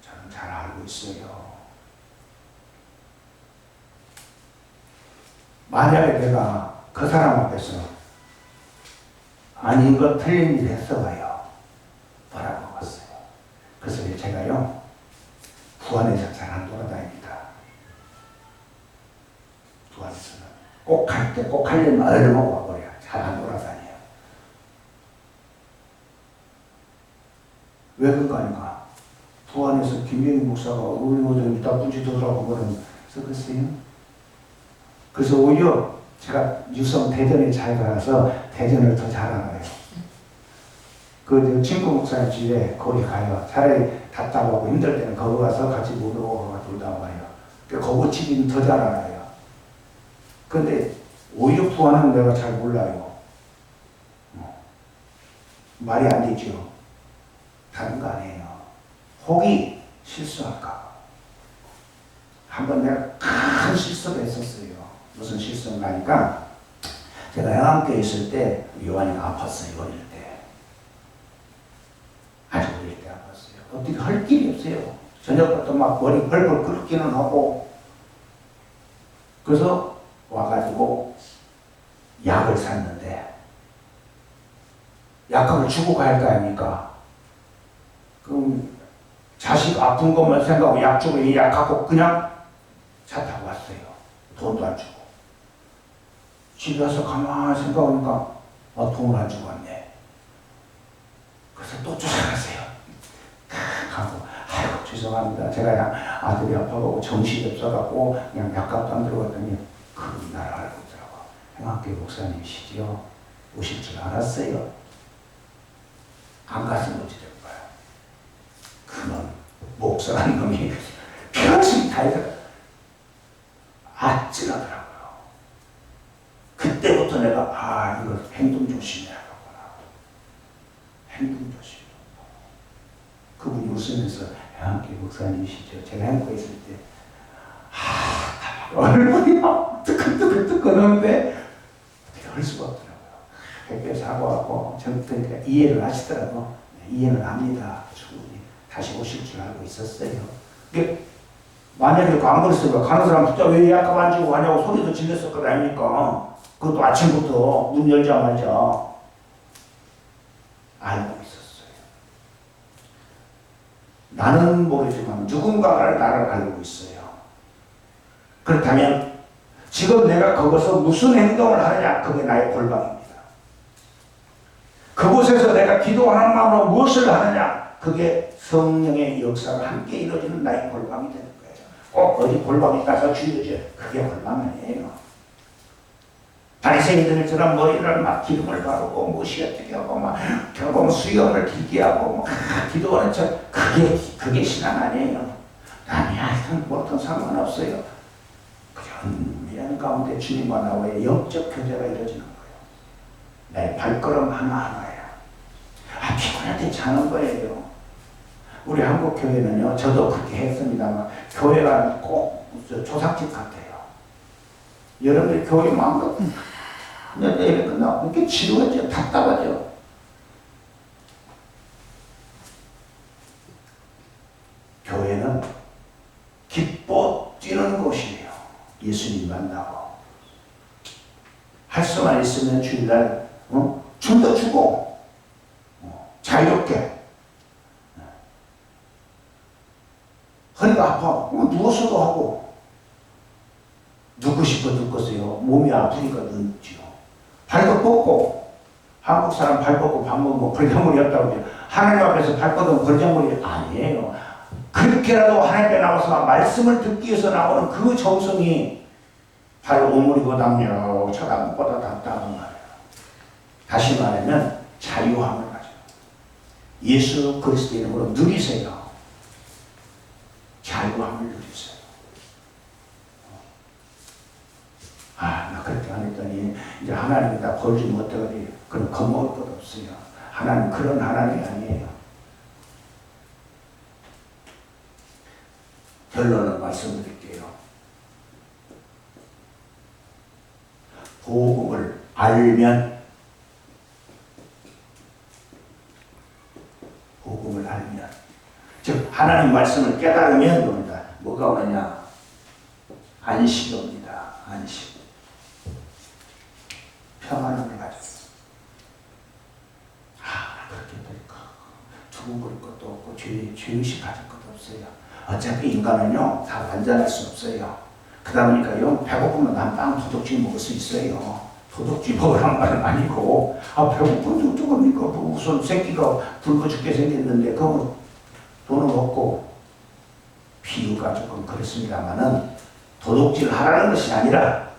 저는 잘 알고 있어요. 만약에 내가 그 사람 앞에서 아닌 것 틀린 일 했어봐요. 뭐라고 먹었어요. 그래서 제가요 부안에서 잘 안 돌아다닙니다. 부안에서는 꼭 갈 때 꼭 할 일만 얼마고 와버려요. 잘 안 돌아다녀요. 왜 그런가? 부안에서 김병희 목사가 우리 모든 나쁜 짓 하더라고 그러면 썩었어요. 그래서 오히려 제가 유성 대전에 잘 가서 대전을 더 잘 알아요. 그 친구 목사님 집에 거기 가요. 차라리 답답하고 힘들 때는 거기 가서 같이 모르고 놀다 와요. 거기 집은 더 잘 알아요. 근데 오히려 부안은 내가 잘 몰라요. 말이 안 되죠. 다른 거 아니에요. 혹이 실수할까. 한번 내가 큰 실수를 했었어요. 무슨 실수인가 하니까 제가 영암교회 있을 때 요한이가 아팠어요. 어릴 때. 아주 어릴 때 아팠어요. 어떻게 할 길이 없어요. 저녁부터 막 머리 벌벌 끓기는 하고 그래서 와가지고 약을 샀는데 약값을 주고 갈 거 아닙니까? 그럼 자식 아픈 것만 생각하고 약 주고 이 약 갖고 그냥 차 타고 왔어요. 돈도 안 주고. 집에 와서 가만히 생각하니까 돈을 안 주고 왔네. 그래서 또 쫓아갔어요. 가고 아이고 죄송합니다. 제가 그냥 아들이 아파가고 정신이 없어갖고 그냥 약값도 안 들어갔더니 그날 알고 있더라고. 행학교 목사님이시지요. 오실 줄 알았어요. 안 갔으면 어찌 될 거야. 그놈 목사라는 놈이 평생 다 해서 아찔하더라고요. 그때부터 내가 이거 행동 조심해야겠구나. 행동 조심. 그분이 웃으면서 행학교 목사님이시죠. 제가 행학교에 있을 때 얼굴이 막 뜨끈뜨끈뜨끈하는데 어떻게 할 수가 없더라고요. 백배 사과하고 그러니까 이해를 하시더라고. 이해는 합니다. 충분히 다시 오실 줄 알고 있었어요. 그게 만약에 안 그랬으면 가는 사람 진짜 왜 약값 안 주고 가냐고 소리도 질렀을 거 아닙니까? 그것도 아침부터 문 열자마자 알고 있었어요. 나는 모르지만 누군가가 나를 알고 있어요. 그렇다면 지금 내가 거기서 무슨 행동을 하느냐 그게 나의 골방입니다. 그곳에서 내가 기도하는 마음으로 무엇을 하느냐 그게 성령의 역사가 함께 이루어지는 나의 골방이 되는 거예요. 꼭 어디 골방에 가서 주여져 그게 골방 아니에요. 바리새인들처럼 머리를 막 기름을 바르고 무시 어떻게 하고 막 결국 수염을 길게 하고 막 기도하는 척 그게 신앙 아니에요. 남이 하여튼 뭐든 상관없어요. 은밀한 가운데 주님과 나와의 영적 교제가 이루어지는 거예요. 내 발걸음 하나하나야. 피곤할 때 자는 거예요. 우리 한국 교회는요, 저도 그렇게 했습니다만 교회가 꼭 조상집 같아요. 여러분들 교회 마음껏 내일 끝나고 이렇게 지루하죠. 답답하죠. 교회는 기뻐 뛰는 곳이에요. 예수님 만나고 할 수만 있으면 주일날 춤도 추고 자유롭게 허리가 아파 누워서도 하고 눕고 싶어 눕겠어요. 몸이 아프니까 눕지요. 발도 뻗고 한국 사람 발 뻗고 밥 먹으면 벌정물이 없다고 해요. 하나님 앞에서 발 뻗으면 벌정물이 아니에요. 그렇게라도 하나님께 나와서 말씀을 듣기 위해서 나오는 그 정성이 발 오므리고 남녀 쳐다보는 것보다 답답한 말이에요. 다시 말하면 자유함을 가져. 예수 그리스도의 이름으로 누리세요. 자유함을 누리세요. 나 그렇게 안 했더니 이제 하나님이 다 벌 주면 어떡하지? 그럼 겁먹을 것 없어요. 하나님 그런 하나님이 아니에요. 결론을 말씀드릴게요. 복음을 알면 즉 하나님 말씀을 깨달으면 옵니다. 뭐가 오느냐? 안식이 옵니다. 안식. 평안함을 가졌어. 그렇게 될까? 두근거릴 것도 없고 죄의식 가질 것도 없어요. 어차피 인간은요 다 완전할 수 없어요. 그러다 보니까요 배고프면 난 빵 도둑질 먹을 수 있어요. 도둑질 먹으란 말은 아니고 배고픈데 어떡합니까? 우선 새끼가 붉어 죽게 생겼는데 그거 돈은 없고 비유가 조금 그렇습니다만은 도둑질 하라는 것이 아니라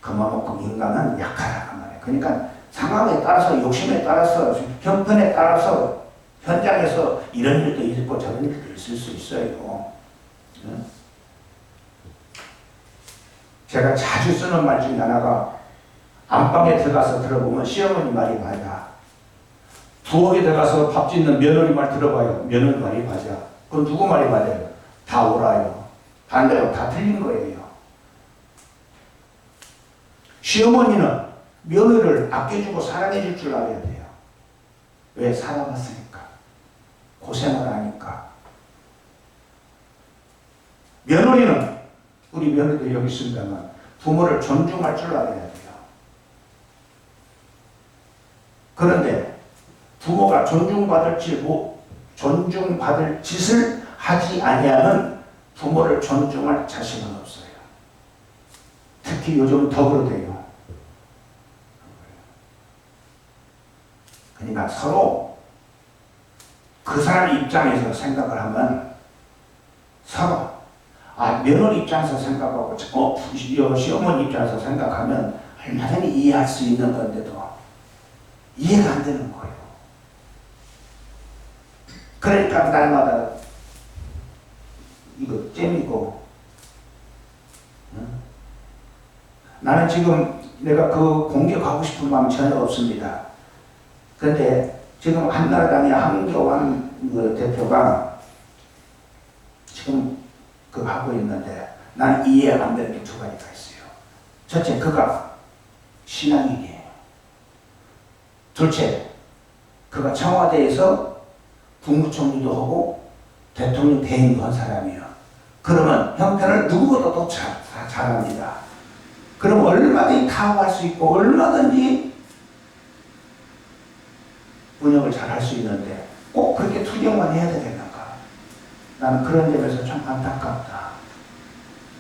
그만큼 인간은 약하다는 말이에요. 그러니까 상황에 따라서 욕심에 따라서 형편에 따라서 현장에서 이런 일도 있고 저런 일도 있을 수 있어요. 제가 자주 쓰는 말 중에 하나가 안방에 들어가서 들어보면 시어머니 말이 맞아. 부엌에 들어가서 밥 짓는 며느리 말 들어봐요. 며느리 말이 맞아. 그럼 누구 말이 맞아요? 다 옳아요. 반대로 다 틀린 거예요. 시어머니는 며느리를 아껴주고 사랑해줄 줄 알아야 돼요. 왜? 살아봤으니까. 고생을 하니까. 며느리는, 우리 며느리도 여기 있습니다만, 부모를 존중할 줄 알아야 돼요. 그런데 부모가 존중받을 짓을 하지 아니하면 부모를 존중할 자신은 없어요. 특히 요즘 더 그러대요. 그러니까 서로 그 사람 입장에서 생각을 하면 서로 며느리 입장에서 생각하고 시어머니 입장에서 생각하면 얼마든지 이해할 수 있는 건데도 이해가 안 되는 거예요. 그러니까 날마다 이거 잼이고 나는 지금 내가 그 공격하고 싶은 마음 전혀 없습니다. 그런데 지금 한나라당의 한교안 그 대표가 지금 그 하고 있는데 나는 이해가 안 되는 게 두 가지가 있어요. 첫째, 그가 신앙인이에요. 둘째, 그가 청와대에서 국무총리도 하고 대통령 대행도 한 사람이에요. 그러면 형편을 누구보다도 잘합니다. 그럼 얼마든지 타협할 수 있고 얼마든지 운영을 잘 할 수 있는데 꼭 그렇게 투쟁만 해야 되겠는가? 나는 그런 점에서 좀 안타깝다.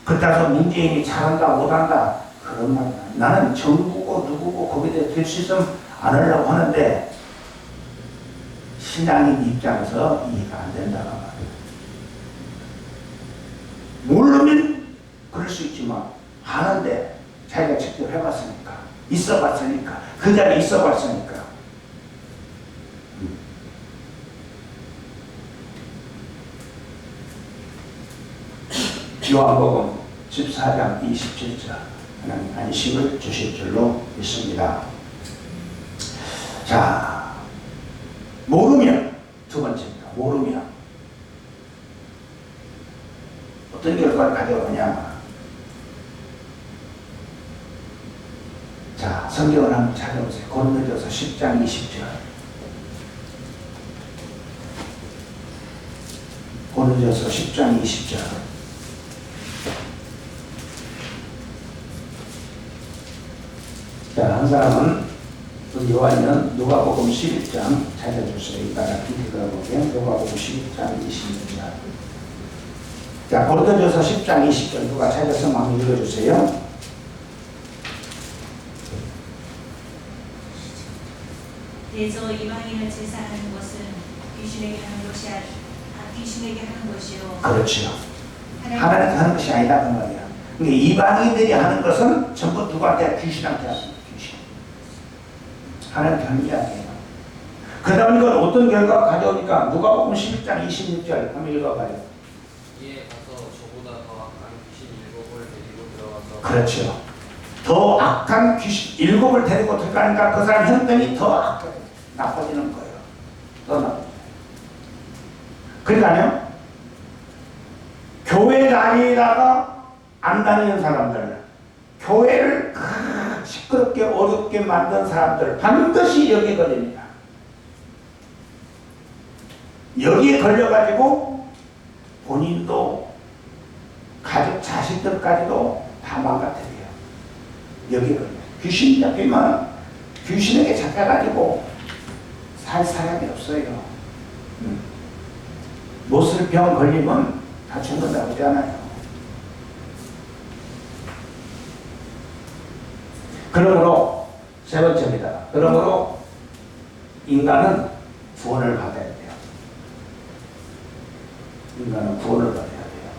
그렇다고 문재인이 잘한다 못한다 그런 말 나는 정부고 누구고 거기에 대해 들시좀 안 하려고 하는데 신앙인 입장에서 이해가 안 된다는 말이에요. 모르면 그럴 수 있지만 하는데 자기가 직접 해봤으니까 있어봤으니까 그 자리에 있어봤으니까 요한복음 14장 27절 하나님 안식을 주실 줄로 믿습니다. 자, 모르면 두 번째입니다. 모르면 어떤 결과를 가져오냐. 자, 성경을 한번 찾아보세요. 고린도전서 10장 20절. 고린도전서 10장 20절. 자, 한 사람은 우리 요한은 누가복음 11장 찾아주세요. 이따가 비디오가 보면 누가복음 11장 26절. 자, 고린도전서 10장 20절 누가 찾아서 한번 읽어주세요. 대저 이방인을 제사하는 것은 귀신에게 하는 것이 귀신에게 하는 것이요. 그렇죠. 하나님께 하는 것이 아니다 그 말이야. 그러니까 이방인들이 하는 것은 전부 누구한테? 귀신한테 하는 거예요. 귀신. 하나님께 하는 게 아니에요. 그러다 보니까 어떤 결과가 가져오니까 누가복음 11장 26절 한번 읽어봐요. 이에 가서 저보다 더 악한 귀신 7을 데리고 들어가서 그렇죠. 더 악한 귀신 7을 데리고 들어가니까 그 사람 형편이 더 나빠지는 거예요. 더 나빠져요. 그러니까요, 교회 다니다가 안 다니는 사람들, 교회를 시끄럽게 어렵게 만든 사람들 반드시 여기에 걸립니다. 여기에 걸려가지고 본인도 가족 자식들까지도 다 망가뜨려요. 여기에 걸려. 귀신 잡히면 귀신에게 잡혀가지고 살 사람이 없어요. 못쓸병 걸리면 다 죽는다고 하잖아요. 그러므로 세 번째입니다. 그러므로 인간은 구원을 받아야 돼요. 인간은 구원을 받아야 돼요.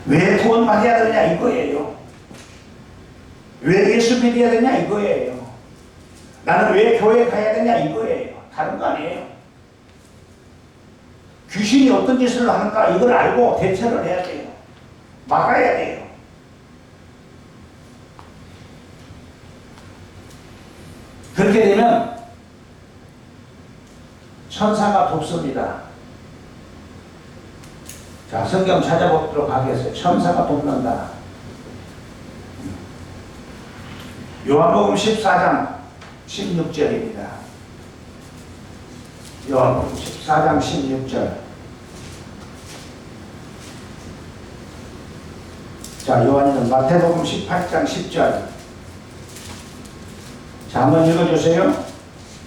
왜 구원 받아야 되냐 이거예요. 왜 예수 믿어야 되냐 이거예요. 나는 왜 교회 가야 되냐 이거예요. 다른 거 아니에요. 귀신이 어떤 짓을 하는가 이걸 알고 대처를 해야 돼요. 막아야 돼요. 그렇게 되면 천사가 돕습니다. 자, 성경 찾아보도록 하겠어요. 천사가 돕는다. 요한복음 14장 16절입니다. 요한복음 14장 16절. 자, 요한이는 마태복음 18장 10절. 자, 한번 읽어주세요.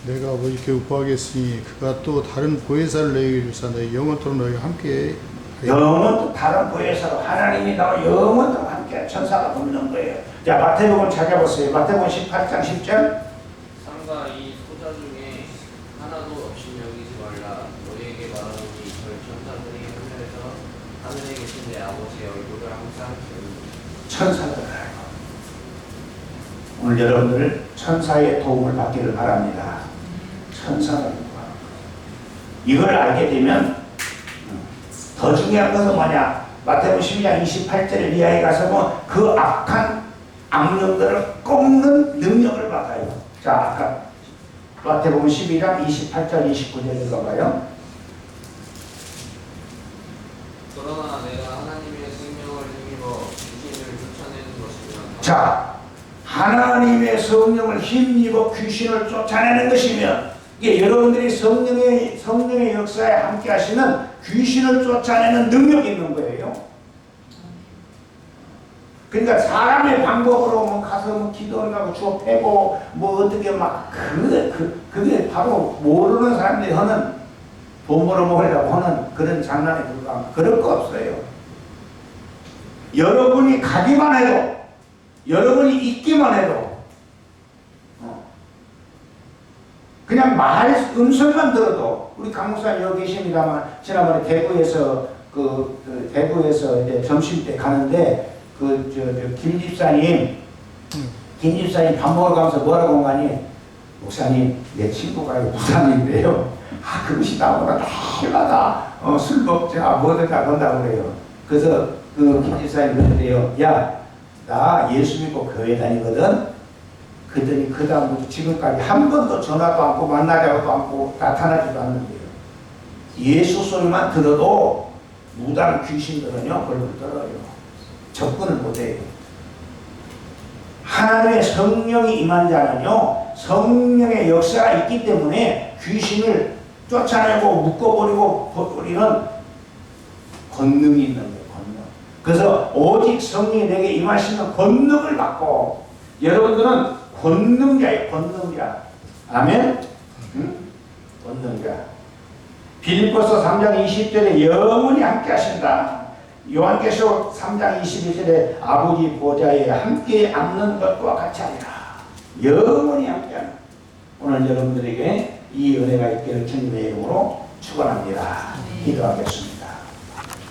내가 아버지께 구하겠으니 그가 또 다른 보혜사를 너희에게 주사 너희 영원토록 너희와 함께 영원토록 다른 보혜사로 하나님이 나와 영원토록 함께 천사가 돕는 거예요. 자, 마태복음 찾아보세요. 마태복음 18장 10절. 삼가 이 소자 중에 하나도 없이 여기지 말라. 너희에게 말하노니 저희 천사들이 하늘에 계신 내 아버지의 얼굴을 항상 보는 천사들 알고. 오늘 여러분들 천사의 도움을 받기를 바랍니다. 천사는 이걸 알게 되면 더 중요한 것은 뭐냐? 마태복음 12장 28절 이하에 가서 뭐 그 악한 악령들을 꺾는 능력을 받아요. 자, 아까 마태복음 12장 28절 29절 읽어봐요. 그러나 내가 하나님의 생명을 힘입어 귀신을 쫓아내는 것이면 자, 하나님의 성령을 힘입어 귀신을 쫓아내는 것이면 이게 여러분들이 성령의 역사에 함께 하시는 귀신을 쫓아내는 능력이 있는 거예요. 그러니까 사람의 방법으로 뭐 가서 뭐 기도하고 주어 패고 뭐 어떻게 막 그게 바로 모르는 사람들이 하는 돈 벌어 먹으려고 하는 그런 장난에 불과한 그럴 거 없어요. 여러분이 가기만 해도 여러분이 있기만 해도 그냥 음성만 들어도 우리 강 목사님 여기 계십니다만 지난번에 대구에서 대구에서 이제 점심 때 가는데 김 집사님 밥 먹으러 가면서 뭐라고 한 거니? 목사님 내 친구가 부산인데요. 그것이 나보다 날마다 술 먹자 뭐든가 건다고 그래요. 그래서 김 집사님 그러는데요. 야, 나 예수 믿고 교회 다니거든. 그랬더니 그 다음부터 지금까지 한 번도 전화도 않고 만나자고도 않고 나타나지도 않는데요. 예수 소리만 들어도 무당 귀신들은요 벌벌 떨어요. 접근을 못해요. 하나님의 성령이 임한 자는요 성령의 역사가 있기 때문에 귀신을 쫓아내고 묶어버리고 버리는 권능이 있는 거예요. 권능. 그래서 오직 성령이 내게 임하시는 권능을 받고 여러분들은 권능자예요. 권능자. 아멘? 응? 권능자. 빌립보서 3장 20절에 영원히 함께 하신다. 요한계시록 3장 21절에 아버지 보좌에 함께 앉는 것과 같이 하리라. 영원히 함께하는. 오늘 여러분들에게 이 은혜가 있기를 주님의 이름으로 축원합니다. 기도하겠습니다.